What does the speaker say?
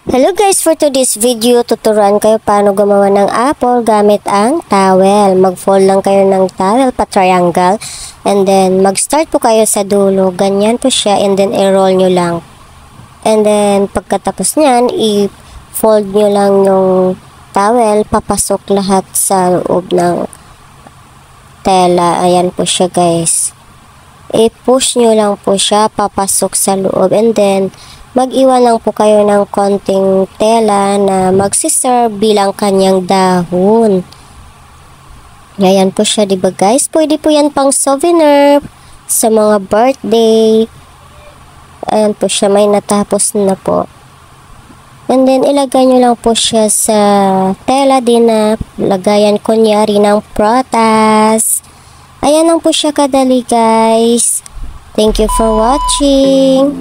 Hello guys, for today's video, tuturuan kayo paano gumawa ng apple gamit ang towel. Mag-fold lang kayo ng towel pa-triangle and then mag-start po kayo sa dulo. Ganyan po siya and then i-roll nyo lang. And then pagkatapos nyan, i-fold nyo lang yung towel, papasok lahat sa loob ng tela. Ayan po siya guys. I-push nyo lang po siya, papasok sa loob and then mag-iwan lang po kayo ng konting tela na magsiserve bilang kanyang dahon. Ayan po siya, diba guys? Pwede po yan pang souvenir sa mga birthday. Ayan po siya, may natapos na po. And then ilagay nyo lang po siya sa tela din na lagayan kunyari ng prutas. Ayan lang po siya kadali guys. Thank you for watching.